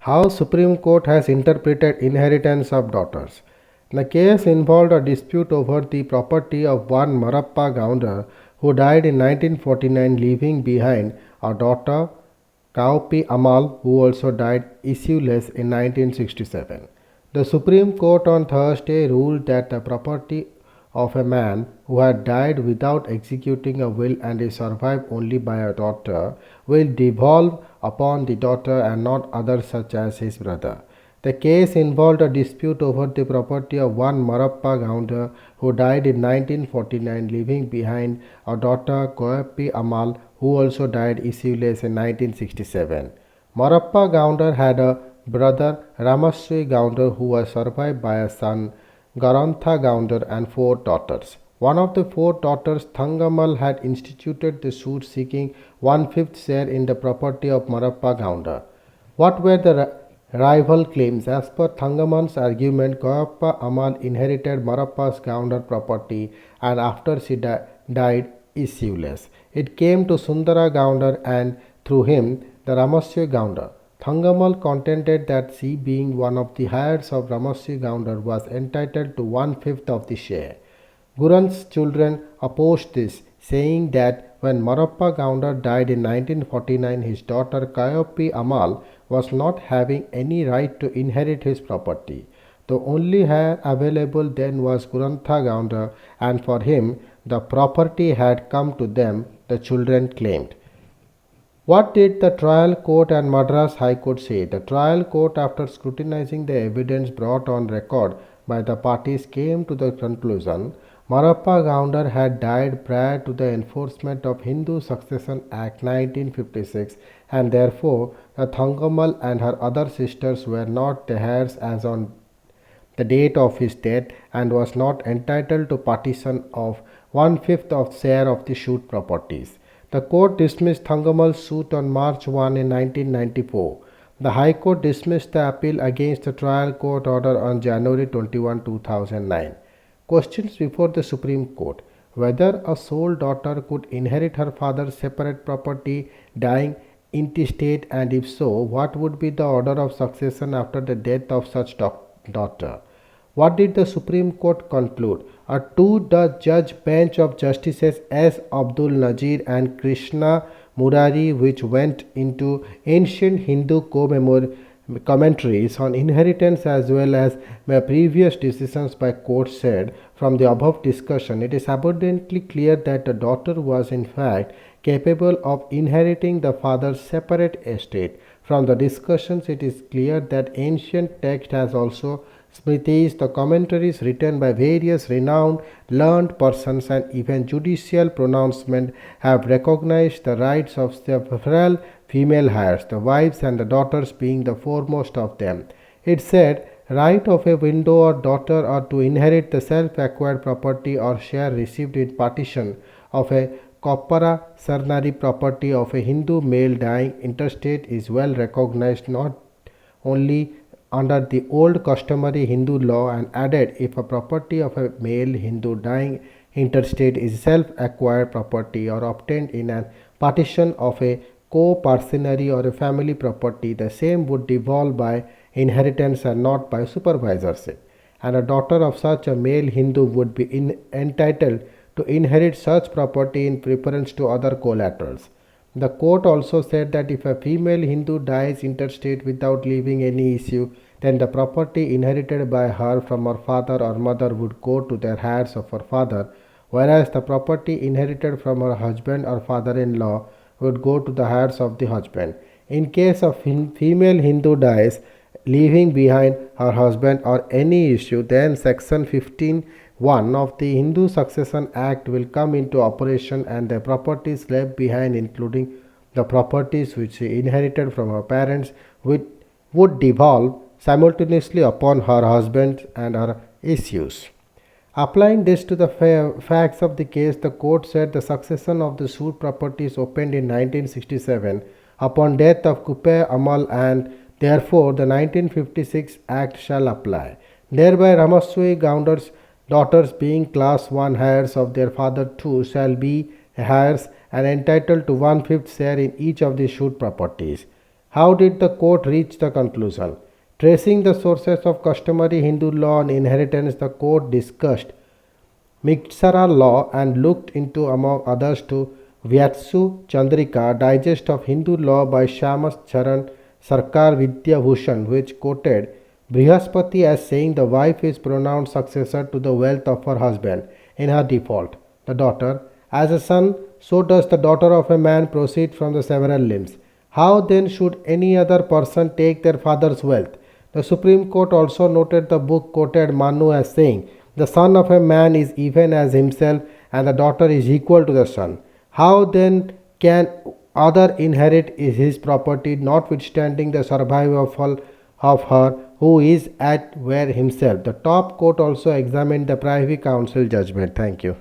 How Supreme Court has interpreted inheritance of daughters. The case involved a dispute over the property of one Marappa Gounder who died in 1949 leaving behind a daughter Kupayee Ammal who also died issueless in 1967. The Supreme Court on Thursday ruled that the property of a man who had died without executing a will and is survived only by a daughter will devolve upon the daughter and not others such as his brother. The case involved a dispute over the property of one Marappa Gounder who died in 1949 leaving behind a daughter Kupayee Ammal who also died issueless in 1967. Marappa Gounder had a brother Ramasri Gounder who was survived by a son Garantha Gounder and four daughters. One of the four daughters, Thangammal, had instituted the suit seeking one-fifth share in the property of Marappa Gounder. What were the rival claims? As per Thangammal's argument, Kupayee Ammal inherited Marappa's Gounder property and after she died issueless. It came to Sundara Gounder and through him the Ramasya Gounder. Thangammal contended that she, being one of the heirs of Ramasya Gounder, was entitled to one-fifth of the share. Gurant's children opposed this, saying that when Marappa Gounder died in 1949, his daughter Kupayee Ammal was not having any right to inherit his property. The only heir available then was Gurantha Gounder, and for him the property had come to them, the children claimed. What did the trial court and Madras High Court say? The trial court, after scrutinizing the evidence brought on record by the parties, came to the conclusion Marappa Gounder had died prior to the enforcement of Hindu Succession Act 1956 and therefore the Thangammal and her other sisters were not the heirs as on the date of his death and was not entitled to partition of one-fifth of share of the suit properties. The court dismissed Thangammal's suit on March 1 in 1994. The High Court dismissed the appeal against the trial court order on January 21, 2009. Questions before the Supreme Court: whether a sole daughter could inherit her father's separate property dying intestate, and if so, what would be the order of succession after the death of such daughter? What did the Supreme Court conclude? A two-judge bench of Justices S. Abdul Nazir and Krishna Murari, which went into ancient Hindu commentaries on inheritance as well as previous decisions by courts, said, from the above discussion, it is abundantly clear that the daughter was in fact capable of inheriting the father's separate estate. From the discussions, it is clear that ancient text has also Smritis, the commentaries written by various renowned, learned persons and even judicial pronouncement have recognized the rights of several female heirs, the wives and the daughters being the foremost of them. It said, right of a widow or daughter or to inherit the self-acquired property or share received in partition of a Koppara Sarnari property of a Hindu male dying intestate is well recognized not only under the old customary Hindu law and added, if a property of a male Hindu dying intestate is self-acquired property or obtained in a partition of a co-parcenary or a family property, the same would devolve by inheritance and not by supervisorship, and a daughter of such a male Hindu would be entitled to inherit such property in preference to other collaterals. The court also said that if a female Hindu dies intestate without leaving any issue, then the property inherited by her from her father or mother would go to the heirs of her father, whereas the property inherited from her husband or father-in-law would go to the heirs of the husband. In case of female Hindu dies, leaving behind her husband or any issue, then section 15(1) of the Hindu Succession Act will come into operation and the properties left behind, including the properties which she inherited from her parents, would devolve simultaneously upon her husband and her issues. Applying this to the facts of the case, the court said the succession of the suit properties opened in 1967 upon death of Kupayee Ammal and therefore the 1956 Act shall apply. Thereby Ramaswamy Gounder's daughters, being class 1 heirs of their father too, shall be heirs and entitled to one-fifth share in each of the suit properties. How did the court reach the conclusion? Tracing the sources of customary Hindu law on inheritance, the court discussed Miksara law and looked into, among others, to Vyatsu Chandrika, Digest of Hindu Law by Shamas Charan Sarkar Vidya Bhushan, which quoted Brihaspati as saying the wife is pronounced successor to the wealth of her husband in her default. The daughter, as a son, so does the daughter of a man proceed from the several limbs. How then should any other person take their father's wealth? The Supreme Court also noted the book quoted Manu as saying, the son of a man is even as himself, and the daughter is equal to the son. How then can other inherit his property, notwithstanding the survival of her who is at where himself? The top court also examined the Privy Council judgment. Thank you.